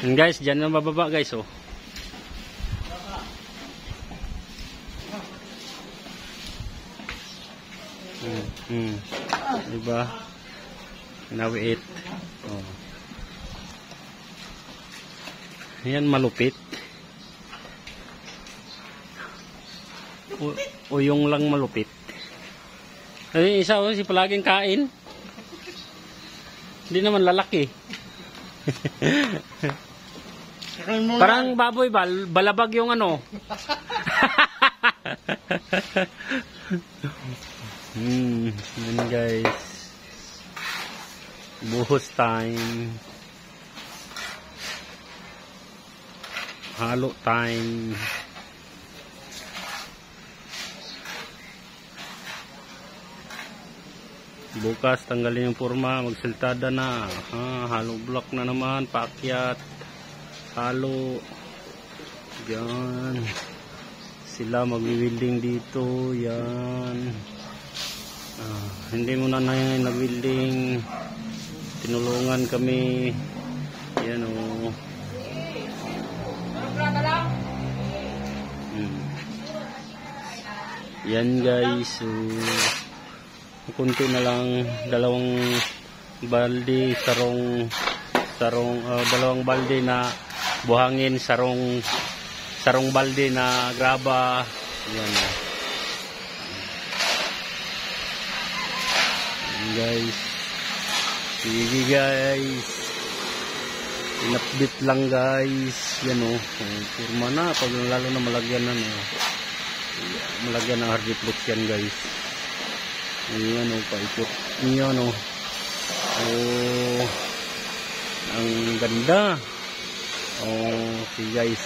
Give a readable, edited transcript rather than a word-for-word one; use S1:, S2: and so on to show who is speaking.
S1: Guys, dyan na mababa guys, oh. Diba? Nawiit. Oh. Yan malupit. O yung lang malupit. Ay, isa oh, si palaging kain. Hindi naman lalaki. Parang baboy ba? Balabag yung ano. Yan guys. Buhos time. Halo time. Bukas tanggalin yung forma, magsiltada na. Halo block na naman, paakyat. Halo. Yan. Sila magwi-welding dito. Yan. Hindi muna na yung nag-welding. Tinulungan kami. Yan o. Yan guys. Kunti na lang, dalawang balde, dalawang balde na buhangin, sarong balde na graba. Yan. Yan guys. Sige guys. In-update lang guys. Yan o. Kurma na. Pag lalo na malagyan na. Malagyan ng hardiplex yan guys. Ayan o, paikot. Ayan o. Oh, ang ganda. Oh, okay guys.